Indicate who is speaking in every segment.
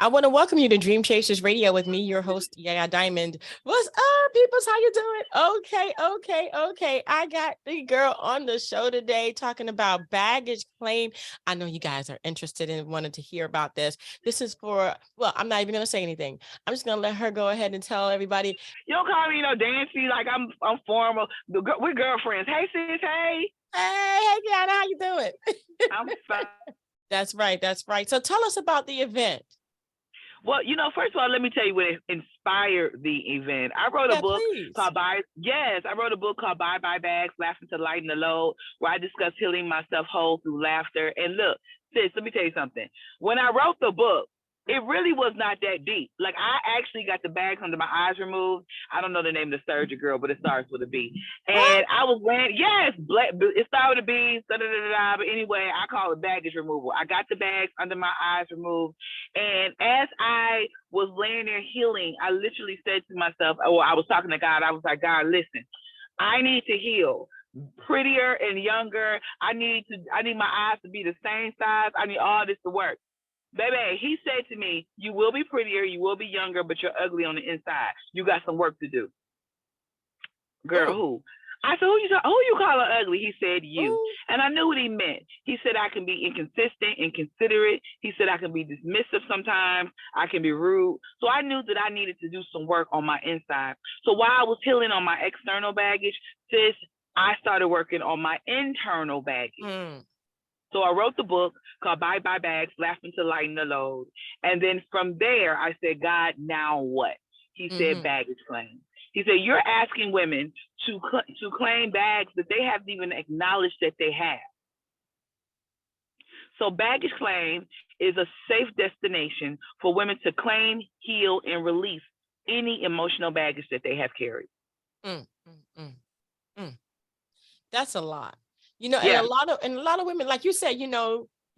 Speaker 1: I want to welcome you to Dream Chasers Radio with me, your host, Yaya Diamond. What's up, peoples? How you doing? Okay. I got the girl on the show today talking about baggage claim. I know you guys are interested and wanted to hear about this. This is for, well, I'm not even going to say anything. I'm just going to let her go ahead and tell everybody.
Speaker 2: You don't call me, Dancy, like I'm formal. We're girlfriends. Hey, sis, hey.
Speaker 1: Hey, Kiana, how you doing?
Speaker 2: I'm fine.
Speaker 1: That's right. So tell us about the event.
Speaker 2: Well, first of all, let me tell you what inspired the event. I wrote a book called I wrote a book called Bye Bye Bags, Laughing to Lighten the Load, where I discuss healing myself whole through laughter. And look, sis, let me tell you something. When I wrote the book, it really was not that deep. Like, I actually got the bags under my eyes removed. I don't know the name of the surgery girl, but it starts with a B. And I was wearing, yes, it started with a B, but anyway, I call it baggage removal. I got the bags under my eyes removed. And as I was laying there healing, I literally said to myself, I was talking to God, I was like, God, listen, I need to heal prettier and younger. I need my eyes to be the same size. I need all this to work. Baby, he said to me, you will be prettier, you will be younger, but you're ugly on the inside. You got some work to do. Girl, who? I said, who you calling ugly? He said, you. And I knew what he meant. He said, I can be inconsistent, inconsiderate. He said, I can be dismissive sometimes. I can be rude. So I knew that I needed to do some work on my inside. So while I was healing on my external baggage, sis, I started working on my internal baggage. So I wrote the book called Bye Bye Bags, Laughing to Lighten the Load. And then from there, I said, God, now what? He said, baggage claim. He said, you're asking women to claim bags that they haven't even acknowledged that they have. So baggage claim is a safe destination for women to claim, heal, and release any emotional baggage that they have carried.
Speaker 1: That's a lot. And a lot of women, like you said, you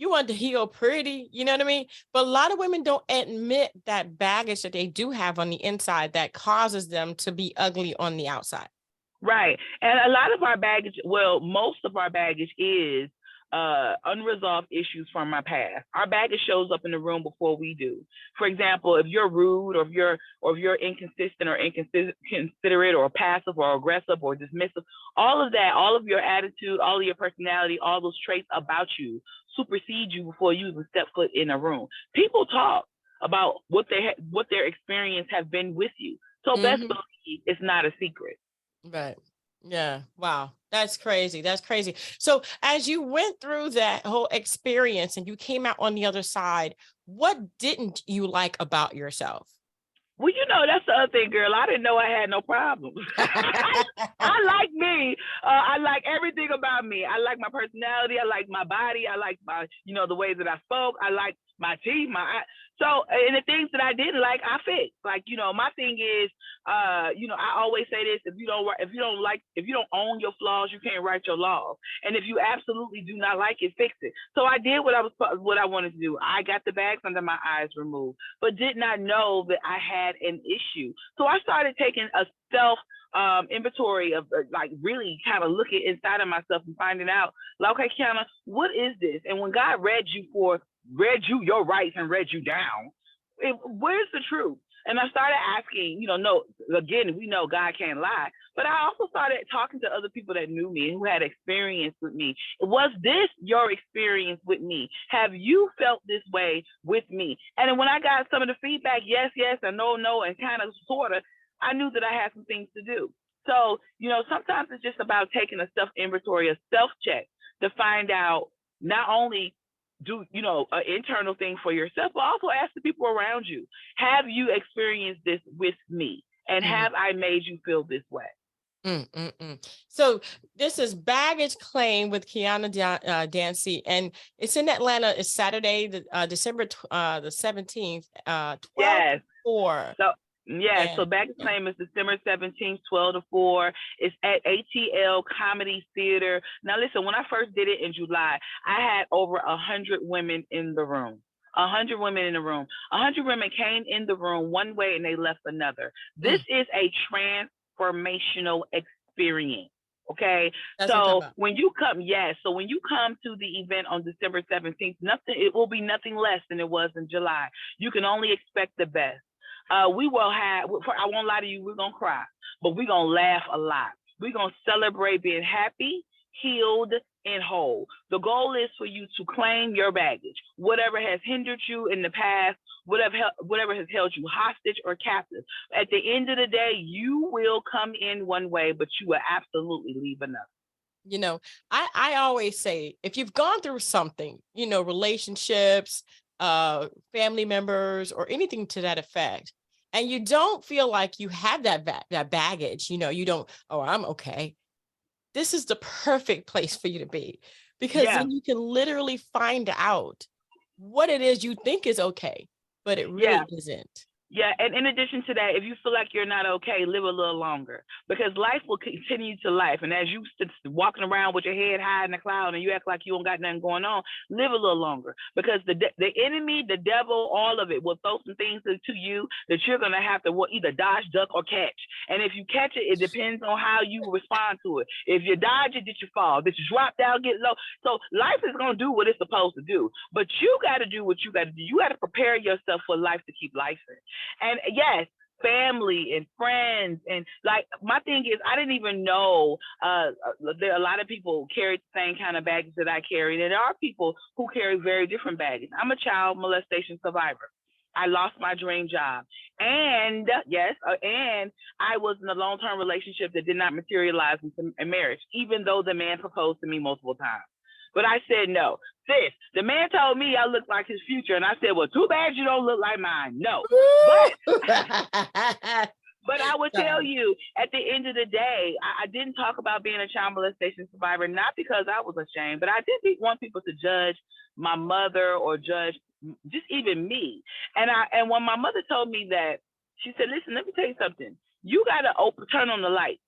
Speaker 1: want to heal pretty, you know what I mean? But a lot of women don't admit that baggage that they do have on the inside that causes them to be ugly on the outside.
Speaker 2: Right. And a lot of our baggage, most of our baggage is unresolved issues from our past. Our baggage shows up in the room before we do. For example, if you're rude, or if you're inconsistent or inconsiderate or passive or aggressive or dismissive, all of that, all of your attitude, all of your personality, all those traits about you supersede you before you even step foot in a room. People talk about what their experience have been with you. So best believe it's not a secret.
Speaker 1: Right. Yeah. Wow. That's crazy. So as you went through that whole experience and you came out on the other side, what didn't you like about yourself?
Speaker 2: Well, that's the other thing, girl. I didn't know I had no problems. I like me. I like everything about me. I like my personality. I like my body. I like my, the ways that I spoke. I like my teeth, and the things that I didn't like, I fixed. Like, my thing is, I always say this: if you don't own your flaws, you can't write your laws. And if you absolutely do not like it, fix it. So I did what I wanted to do. I got the bags under my eyes removed, but did not know that I had an issue. So I started taking a self inventory of like really kind of looking inside of myself and finding out, like, okay, Kiana, what is this? And when God read you your rights and read you down, where's the truth? And I started asking, again, we know God can't lie, but I also started talking to other people that knew me and who had experience with me. Was this your experience with me? Have you felt this way with me? And then when I got some of the feedback, yes, and no, and kind of, sort of, I knew that I had some things to do. So, sometimes it's just about taking a self-inventory, a self-check to find out, not only do, an internal thing for yourself, but also ask the people around you, have you experienced this with me? And have I made you feel this way?
Speaker 1: So this is Baggage Claim with Kiana Dancy, and it's in Atlanta. It's Saturday, December the 17th, 12 to 4.
Speaker 2: So Baggage Claim is December 17th, 12 to 4. It's at ATL Comedy Theater. Now, listen, when I first did it in July, I had over 100 women in the room. 100 women in the room. 100 women came in the room one way and they left another. This is a transformational experience. Okay. So when you come to the event on December 17th, it will be nothing less than it was in July. You can only expect the best. We will have, I won't lie to you, we're going to cry, but we're going to laugh a lot. We're going to celebrate being happy, healed, and whole. The goal is for you to claim your baggage, whatever has hindered you in the past, whatever has held you hostage or captive. At the end of the day, you will come in one way, but you will absolutely leave another.
Speaker 1: You know, I always say, if you've gone through something, you know, relationships, family members, or anything to that effect, and you don't feel like you have that baggage, you know, you don't, oh, I'm okay. This is the perfect place for you to be, because then you can literally find out what it is you think is okay, but it really isn't.
Speaker 2: Yeah, and in addition to that, if you feel like you're not okay, live a little longer, because life will continue to life. And as you walking around with your head high in the cloud and you act like you don't got nothing going on, live a little longer, because the enemy, the devil, all of it will throw some things to you that you're going to have to either dodge, duck, or catch. And if you catch it, it depends on how you respond to it. If you dodge it, did you fall? Did you drop down, get low? So life is going to do what it's supposed to do, but you got to do what you got to do. You got to prepare yourself for life to keep life in. And yes, family and friends, and like my thing is, I didn't even know there are a lot of people carry the same kind of baggage that I carry, and there are people who carry very different baggage. I'm a child molestation survivor. I lost my dream job, and and I was in a long-term relationship that did not materialize into a marriage, even though the man proposed to me multiple times. But I said no. Sis, the man told me I looked like his future, and I said, well, too bad you don't look like mine. No. But I would tell you, at the end of the day, I didn't talk about being a child molestation survivor, not because I was ashamed, but I didn't want people to judge my mother or judge just even me. And when my mother told me that, she said, listen, let me tell you something. You got to turn on the light,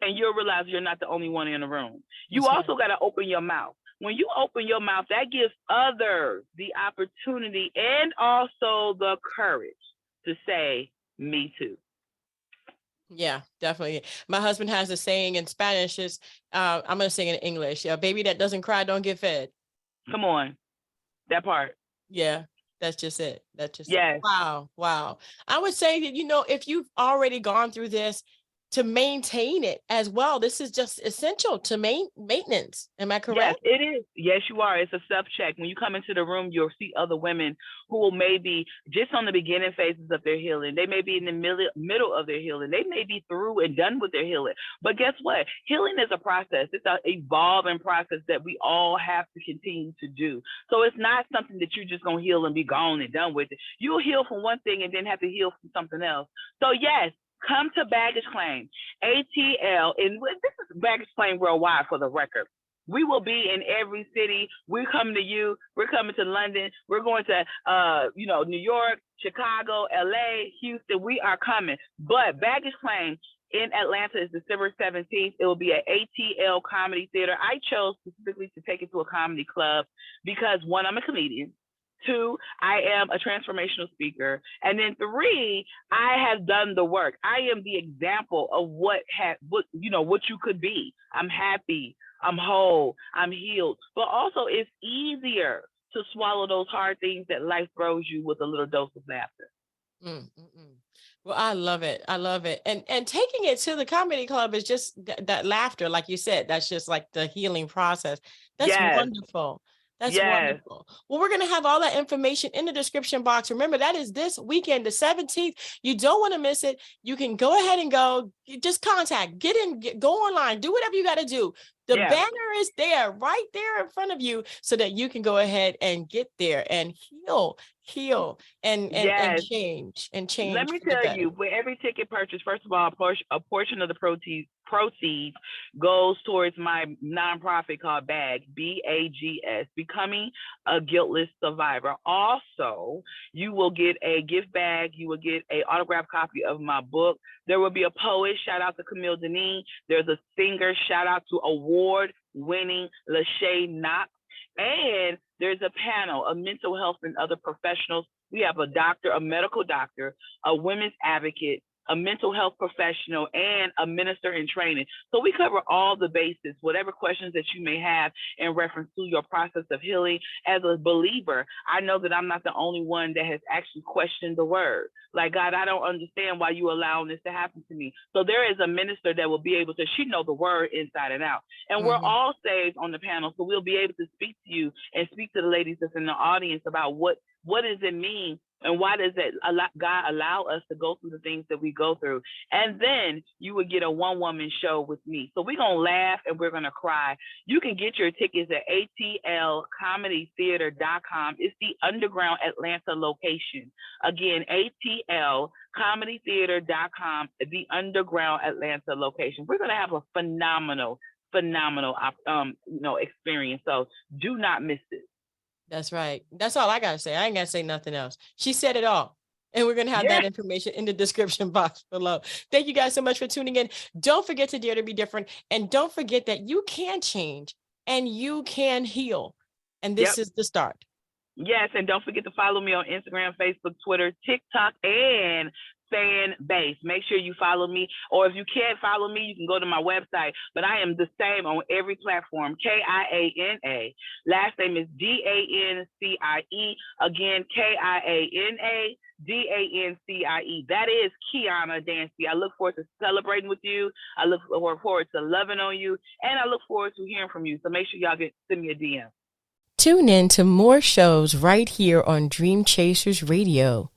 Speaker 2: and you'll realize you're not the only one in the room. You also got to open your mouth. When you open your mouth, that gives others the opportunity and also the courage to say, me too.
Speaker 1: Yeah, definitely. My husband has a saying in Spanish, is I'm going to say it in English. A baby that doesn't cry don't get fed.
Speaker 2: Come on. That part.
Speaker 1: Yeah, that's just it. That's just it. Wow. Wow. I would say that, you know, if you've already gone through this, to maintain it as well, this is just essential to maintenance. Am I correct?
Speaker 2: Yes, it is. Yes, you are. It's a self-check. When you come into the room, you'll see other women who may be just on the beginning phases of their healing. They may be in the middle of their healing. They may be through and done with their healing. But guess what? Healing is a process. It's an evolving process that we all have to continue to do. So it's not something that you're just going to heal and be gone and done with it. You'll heal from one thing and then have to heal from something else. So yes, come to Baggage Claim, ATL, and this is Baggage Claim Worldwide for the record. We will be in every city. We're coming to you. We're coming to London. We're going to, New York, Chicago, LA, Houston. We are coming. But Baggage Claim in Atlanta is December 17th. It will be at ATL Comedy Theater. I chose specifically to take it to a comedy club because, one, I'm a comedian. 2, I am a transformational speaker. And then 3, I have done the work. I am the example of what you could be. I'm happy, I'm whole, I'm healed. But also it's easier to swallow those hard things that life throws you with a little dose of laughter.
Speaker 1: Well, I love it. I love it. And taking it to the comedy club is just that laughter, like you said, that's just like the healing process. That's wonderful. That's wonderful. Well, we're going to have all that information in the description box. Remember, that is this weekend, the 17th. You don't want to miss it. You can go ahead and go. Just contact, go online, do whatever you got to do. The banner is there, right there in front of you, so that you can go ahead and get there and heal and change.
Speaker 2: Let me tell you, for every ticket purchase, first of all, a portion of the proceeds goes towards my nonprofit called BAGS, BAGS, Becoming a Guiltless Survivor. Also, you will get a gift bag. You will get an autographed copy of my book. There will be a poet, shout out to Camille Deneen. There's a singer, shout out to award-winning Lachey Knox. And there's a panel of mental health and other professionals. We have a doctor, a medical doctor, a women's advocate, a mental health professional, and a minister in training. So we cover all the bases, whatever questions that you may have in reference to your process of healing. As a believer, I know that I'm not the only one that has actually questioned the word. Like, God, I don't understand why you allowing this to happen to me. So there is a minister that will be able to, she know the word inside and out. And we're all saved on the panel, so we'll be able to speak to you and speak to the ladies that's in the audience about what does it mean and why does that God allow us to go through the things that we go through. And then you would get a one-woman show with me. So we're going to laugh and we're going to cry. You can get your tickets at atlcomedytheater.com. It's the underground Atlanta location. Again, atlcomedytheater.com, the underground Atlanta location. We're going to have a phenomenal experience. So do not miss it.
Speaker 1: That's right. That's all I got to say. I ain't got to say nothing else. She said it all. And we're going to have that information in the description box below. Thank you guys so much for tuning in. Don't forget to dare to be different. And don't forget that you can change and you can heal. And this is the start.
Speaker 2: Yes. And don't forget to follow me on Instagram, Facebook, Twitter, TikTok, and fan base. Make sure you follow me, or if you can't follow me, you can go to my website. But I am the same on every platform. KIANA. Last name is DANCIE. Again, KIANA DANCIE. That is Kiana Dancy. I look forward to celebrating with you. I look forward to loving on you, and I look forward to hearing from you. So make sure y'all send me a DM.
Speaker 1: Tune in to more shows right here on Dream Chasers Radio.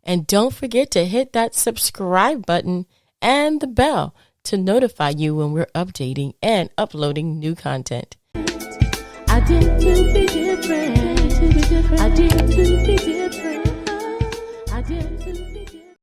Speaker 1: And don't forget to hit that subscribe button and the bell to notify you when we're updating and uploading new content. I did to be different. I did to be different.